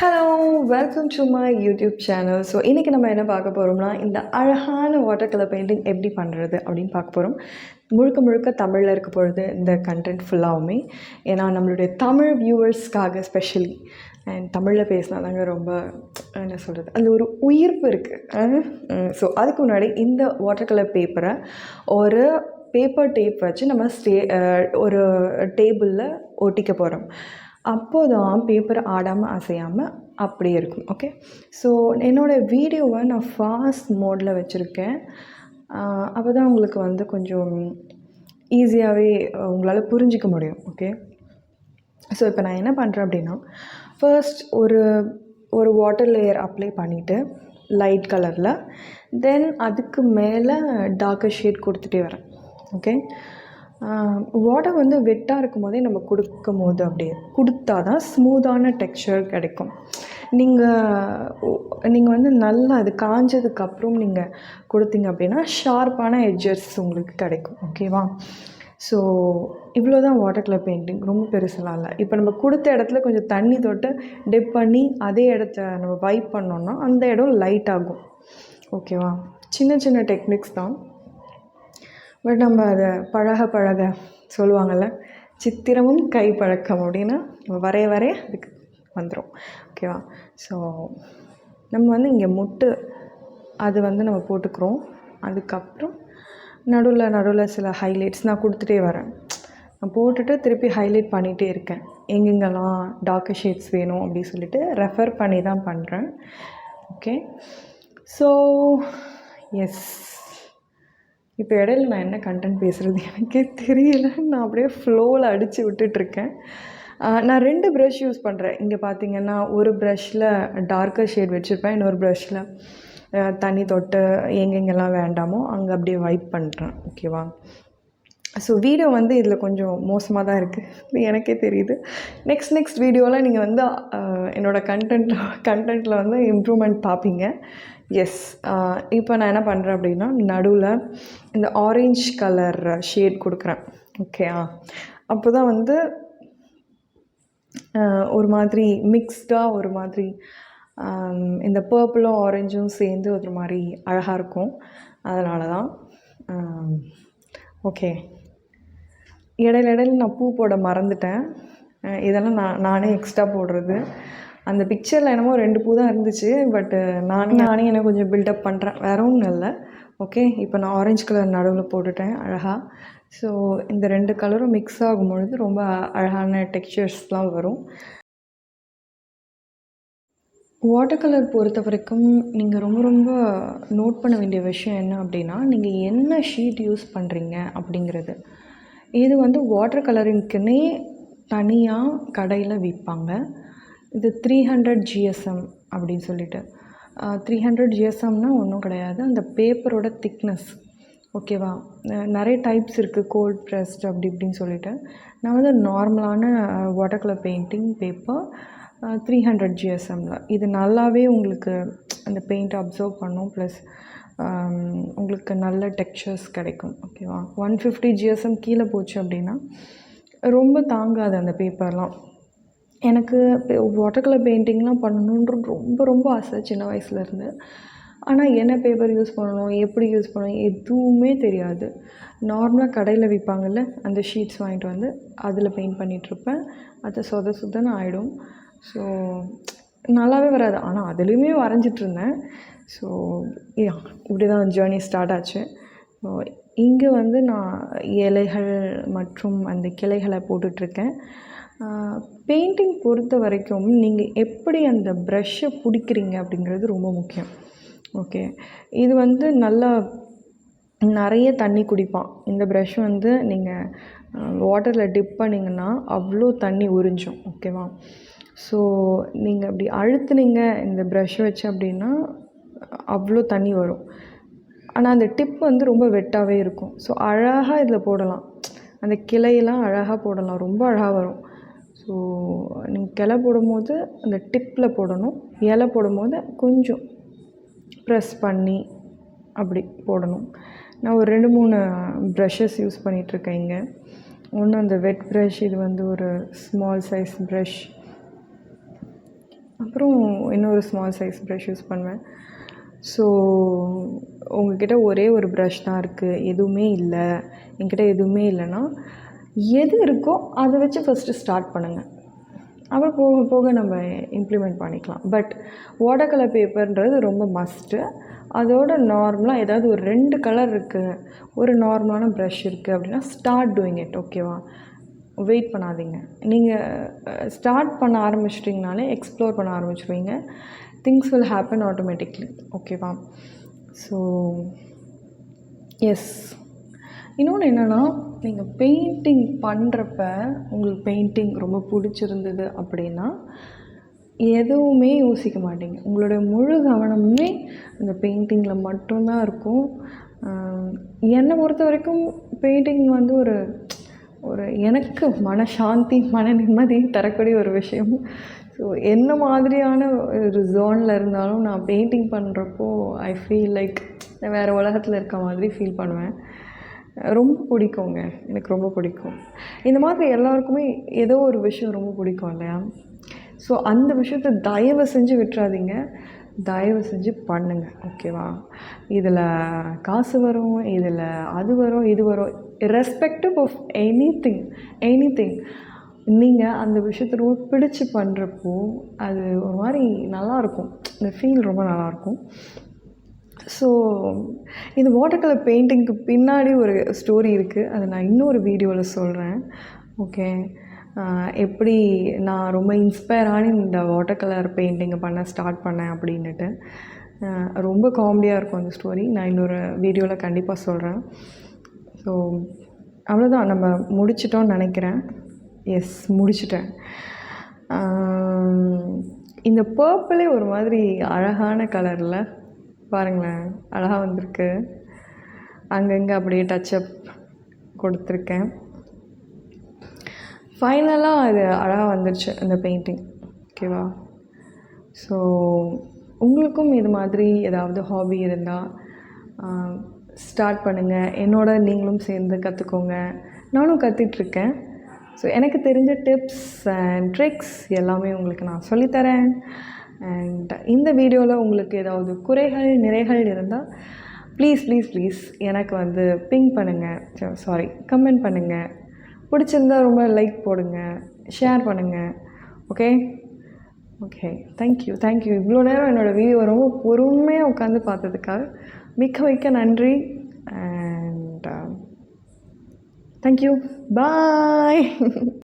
Hello, welcome to my YouTube channel. So இன்றைக்கி நம்ம என்ன பார்க்க போகிறோம்னா, இந்த அழகான வாட்டர் கலர் பெயிண்டிங் எப்படி பண்ணுறது அப்படின்னு பார்க்க போகிறோம். முழுக்க முழுக்க தமிழில் இருக்க பொழுது இந்த கண்டென்ட் ஃபுல்லாகவுமே, ஏன்னா நம்மளுடைய தமிழ் வியூவர்ஸ்க்காக ஸ்பெஷலி அண்ட் தமிழில் பேசினா தாங்க ரொம்ப என்ன சொல்கிறது, அந்த ஒரு உயிர்ப்பு இருக்குது. ஸோ அதுக்கு முன்னாடி இந்த வாட்டர் கலர் பேப்பரை ஒரு பேப்பர் டேப் வச்சு நம்ம ஒரு டேபிளில் ஒட்டிக்க போகிறோம். அப்போது தான் பேப்பர் ஆடாமல் அசையாமல் அப்படியே இருக்கும். ஓகே, ஸோ என்னோடய வீடியோவை நான் ஃபாஸ்ட் மோடில் வச்சுருக்கேன். அப்போ தான் உங்களுக்கு வந்து கொஞ்சம் ஈஸியாகவே உங்களால் புரிஞ்சிக்க முடியும். ஓகே, ஸோ இப்போ நான் என்ன பண்ணுறேன் அப்படின்னா, ஃபர்ஸ்ட் ஒரு வாட்டர் லேயர் அப்ளை பண்ணிவிட்டு லைட் கலரில், தென் அதுக்கு மேலே டார்க்கர் ஷேட் கொடுத்துட்டே வரேன். ஓகே, வாட்டர் வந்து வெட்டாக இருக்கும் போதே நம்ம கொடுக்கும் போது அப்படியே கொடுத்தா தான் ஸ்மூத்தான டெக்ஸ்சர் கிடைக்கும். நீங்கள் வந்து நல்லா அது காஞ்சதுக்கப்புறம் நீங்கள் கொடுத்தீங்க அப்படின்னா ஷார்ப்பான எட்ஜஸ் உங்களுக்கு கிடைக்கும். ஓகேவா? ஸோ இவ்வளோ தான் வாட்டர் கலர் பெயிண்டிங், ரொம்ப பெருசெல்லாம் இல்லை. இப்போ நம்ம கொடுத்த இடத்துல கொஞ்சம் தண்ணி தொட்டு டிப் பண்ணி அதே இடத்த நம்ம வைப் பண்ணோன்னா அந்த இடம் லைட் ஆகும். ஓகேவா? சின்ன சின்ன டெக்னிக்ஸ் தான், பட் நம்ம அதை பழக சொல்லுவாங்கள்ல, சித்திரமும் கை பழக்கம் அப்படின்னா வரைய அதுக்கு வந்துடும். ஓகேவா? ஸோ நம்ம வந்து இங்கே முட்டு அது வந்து நம்ம போட்டுக்கிறோம். அதுக்கப்புறம் நடுவில் சில ஹைலைட்ஸ் நான் கொடுத்துட்டே வரேன். நான் போட்டுட்டு திருப்பி ஹைலைட் பண்ணிகிட்டே இருக்கேன், எங்கெங்கெல்லாம் டார்க்கர் ஷேட்ஸ் வேணும் அப்படி சொல்லிட்டு ரெஃபர் பண்ணி தான் பண்ணுறேன். ஓகே, ஸோ எஸ், இப்போ இடையில நான் என்ன கண்டென்ட் பேசுகிறது எனக்கே தெரியல. நான் அப்படியே ஃப்ளோவில் அடித்து விட்டுட்ருக்கேன். நான் 2 ப்ரஷ் யூஸ் பண்ணுறேன். இங்கே பார்த்தீங்கன்னா ஒரு ப்ரஷ்ஷில் டார்க்கர் ஷேட் வச்சுருப்பேன், இன்னொரு ப்ரஷ்ஷில் தண்ணி தொட்டு எங்கெங்கெல்லாம் வேண்டாமோ அங்கே அப்படியே வைப் பண்ணுறேன். ஓகேவா? ஸோ வீடியோ வந்து இதில் கொஞ்சம் மோசமாக தான் இருக்குது, எனக்கே தெரியுது. நெக்ஸ்ட் வீடியோவில் நீங்கள் வந்து என்னோடய கண்டென்ட்டில் வந்து இம்ப்ரூவ்மெண்ட் பார்ப்பீங்க. எஸ், இப்போ நான் என்ன பண்ணுறேன் அப்படின்னா, நடுவில் இந்த ஆரஞ்ச் கலர் ஷேட் கொடுக்குறேன். ஓகேயா? அப்போ தான் வந்து ஒரு மாதிரி மிக்ஸ்டாக, ஒரு மாதிரி இந்த பர்பிளும் ஆரஞ்சும் சேர்ந்து ஒரு மாதிரி அழகாக இருக்கும். அதனால தான். ஓகே, இடையில நான் பூ போட மறந்துட்டேன். இதெல்லாம் நானே எக்ஸ்ட்ரா போடுறது. அந்த பிக்சரில் என்னமோ 2 பூ தான் இருந்துச்சு, பட்டு நானே எனக்கு கொஞ்சம் பில்டப் பண்ணுறேன், வேறு ஒன்றும் இல்லை. ஓகே, இப்போ நான் ஆரஞ்சு கலர் நடுவில் போட்டுட்டேன் அழகாக. ஸோ இந்த 2 கலரும் மிக்ஸ் ஆகும்பொழுது ரொம்ப அழகான டெக்ஸ்சர்ஸ்லாம் வரும். வாட்டர் கலர் பொறுத்த வரைக்கும் நீங்கள் ரொம்ப நோட் பண்ண வேண்டிய விஷயம் என்ன அப்படின்னா, நீங்கள் என்ன ஷீட் யூஸ் பண்ணுறீங்க அப்படிங்கிறது. இது வந்து வாட்டர் கலரிங்க்குன்னே தனியாக கடையில் விற்பாங்க. இது 300 GSM அப்படின்னு சொல்லிட்டு. 300 GSMனால் ஒன்றும் கிடையாது, அந்த பேப்பரோட திக்னஸ். ஓகேவா? நிறைய டைப்ஸ் இருக்குது, கோல்ட் ப்ரெஸ்ட் அப்படி இப்படின்னு சொல்லிட்டு. நான் வந்து நார்மலான வாட்டர் கலர் பெயிண்டிங் பேப்பர் 300 GSMல. இது நல்லாவே உங்களுக்கு அந்த பெயிண்ட் அப்சர்வ் பண்ணும், ப்ளஸ் உங்களுக்கு நல்ல டெக்ஸ்சர்ஸ் கிடைக்கும். ஓகேவா? 150 GSM கீழே போச்சு அப்படின்னா ரொம்ப தாங்காது அந்த பேப்பர்லாம். எனக்கு வாட்டர் கலர் பெயிண்டிங்லாம் பண்ணணுன்ற ரொம்ப ஆசை சின்ன வயசுலேருந்து. ஆனால் என்ன பேப்பர் யூஸ் பண்ணணும், எப்படி யூஸ் பண்ணணும் எதுவுமே தெரியாது. நார்மலாக கடையில் விற்பாங்கள்ல அந்த ஷீட்ஸ் வாங்கிட்டு வந்து அதில் பெயிண்ட் பண்ணிகிட்ருப்பேன். அது சொதன்னு ஆகிடும். ஸோ நல்லாவே வராது. ஆனால் அதுலேயுமே வரைஞ்சிட்ருந்தேன். ஸோ இப்படி தான் ஜேர்னி ஸ்டார்ட் ஆச்சு. ஸோ இங்கே வந்து நான் இலைகள் மற்றும் அந்த கிளைகளை போட்டுட்ருக்கேன். பெயிண்டிங் பொறுத்த வரைக்கும் நீங்கள் எப்படி அந்த ப்ரஷ்ஷை பிடிக்கிறீங்க அப்படிங்கிறது ரொம்ப முக்கியம். ஓகே, இது வந்து நல்லா நிறைய தண்ணி குடிப்பான். இந்த ப்ரஷ் வந்து நீங்கள் வாட்டரில் டிப் பண்ணிங்கன்னா அவ்வளோ தண்ணி உறிஞ்சும். ஓகேவா? ஸோ நீங்கள் அப்படி அழுத்துனீங்க இந்த ப்ரஷ்ஷை வச்சு அப்படின்னா அவ்வளோ தண்ணி வரும். ஆனால் அந்த டிப் வந்து ரொம்ப வெட்டாகவே இருக்கும். ஸோ அழகாக இதில் போடலாம், அந்த கிளையெல்லாம் அழகாக போடலாம், ரொம்ப அழகாக வரும். ஸோ நீங்கள் கிளை போடும்போது அந்த டிப்பில் போடணும், இலை போடும்போது கொஞ்சம் ப்ரெஸ் பண்ணி அப்படி போடணும். நான் ஒரு 2-3 ப்ரஷஸ் யூஸ் பண்ணிகிட்ருக்கேன் இங்கே. ஒன்று அந்த வெட் ப்ரஷ், இது வந்து ஒரு ஸ்மால் சைஸ் ப்ரஷ். அப்புறம் இன்னொரு ஸ்மால் சைஸ் ப்ரஷ் யூஸ் பண்ணுவேன். ஸோ உங்ககிட்ட ஒரே ஒரு ப்ரஷ் தான் இருக்குது, எதுவுமே இல்லை, என்கிட்ட எதுவுமே இல்லைன்னா எது இருக்கோ அதை வச்சு ஃபஸ்ட்டு ஸ்டார்ட் பண்ணுங்கள். அப்புறம் போக போக நம்ம இம்ப்ளிமெண்ட் பண்ணிக்கலாம். பட் வாட்டர் கலர் பேப்பர்ன்றது ரொம்ப மஸ்ட்டு. அதோட நார்மலாக ஏதாவது ஒரு 2 கலர் இருக்குது, ஒரு நார்மலான ப்ரஷ் இருக்குது அப்படின்னா ஸ்டார்ட் டூயிங் இட். ஓகேவா? வெயிட் பண்ணாதீங்க. நீங்கள் ஸ்டார்ட் பண்ண ஆரம்பிச்சிட்டிங்கனாலே எக்ஸ்ப்ளோர் பண்ண ஆரம்பிச்சிடுவீங்க. Things will happen automatically. ஓகேவா? So yes. இன்னொன்று என்னென்னா, நீங்கள் பெயிண்டிங் பண்ணுறப்ப உங்களுக்கு பெயிண்டிங் ரொம்ப பிடிச்சிருந்தது அப்படின்னா எதுவுமே யோசிக்க மாட்டீங்க. உங்களுடைய முழு கவனமுமே அந்த பெயிண்டிங்கில் மட்டும்தான் இருக்கும். என்னை பொறுத்த வரைக்கும் பெயிண்டிங் வந்து ஒரு ஒரு எனக்கு மனசாந்தி, மன நிம்மதி தரக்கூடிய ஒரு விஷயம். ஸோ என்ன மாதிரியான ஒரு ஜோனில் இருந்தாலும் நான் பெயிண்டிங் பண்ணுறப்போ ஐ ஃபீல் லைக் வேறு உலகத்தில் இருக்க மாதிரி ஃபீல் பண்ணுவேன். ரொம்ப பிடிக்குங்க, எனக்கு ரொம்ப பிடிக்கும். இந்த மாதிரி எல்லாருக்குமே ஏதோ ஒரு விஷயம் ரொம்ப பிடிக்கும் இல்லையா? ஸோ அந்த விஷயத்தை தயவு செஞ்சு விட்டுறாதீங்க, தயவு செஞ்சு பண்ணுங்கள். ஓகேவா? இதில் காசு வரும், இதில் அது வரும், இது வரும், இர்ரெஸ்பெக்டிவ் ஆஃப் எனிதிங் நீங்கள் அந்த விஷயத்தை ரொம்ப பிடிச்சி பண்ணுறப்போ அது ஒரு மாதிரி நல்லாயிருக்கும். இந்த ஃபீல் ரொம்ப நல்லாயிருக்கும். ஸோ இந்த வாட்டர் கலர் பெயிண்டிங்க்கு பின்னாடி ஒரு ஸ்டோரி இருக்குது. அதை நான் இன்னொரு வீடியோவில் சொல்கிறேன். ஓகே? எப்படி நான் ரொம்ப இன்ஸ்பயர் ஆனி இந்த வாட்டர் கலர் பெயிண்டிங்கை பண்ண ஸ்டார்ட் பண்ணேன் அப்படின்னுட்டு. ரொம்ப காமெடியாக இருக்கும் அந்த ஸ்டோரி. நான் இன்னொரு வீடியோவில் கண்டிப்பாக சொல்கிறேன். ஸோ அவ்வளோதான், நம்ம முடிச்சிட்டோன்னு நினைக்கிறேன். எஸ், முடிச்சிட்டேன். இந்த பர்பிளே ஒரு மாதிரி அழகான கலரில் பாருங்களேன், அழகாக வந்திருக்கு. அங்கங்கே அப்படியே டச்சப் கொடுத்துருக்கேன். ஃபைனலாக அது அழகாக வந்துடுச்சு அந்த பெயிண்டிங். ஓகேவா? ஸோ உங்களுக்கும் இது மாதிரி ஏதாவது ஹாபி இருந்தால் ஸ்டார்ட் பண்ணுங்கள். என்னோட நீங்களும் சேர்ந்து கற்றுக்கோங்க. நானும் கற்றுட்ருக்கேன். ஸோ எனக்கு தெரிஞ்ச டிப்ஸ் அண்ட் ட்ரிக்ஸ் எல்லாமே உங்களுக்கு நான் சொல்லித்தரேன். அண்ட் இந்த வீடியோவில் உங்களுக்கு ஏதாவது குறைகள் நிறைகள் இருந்தால் ப்ளீஸ் எனக்கு வந்து பிங் பண்ணுங்கள், கமெண்ட் பண்ணுங்கள். பிடிச்சிருந்தா ரொம்ப லைக் போடுங்க, ஷேர் பண்ணுங்கள். Okay, thank you. இவ்வளோ நேரம் என்னோடய வீடியோ ரொம்ப பொறுமையாக உட்காந்து பார்த்ததுக்காக மிக்க நன்றி. And thank you, bye.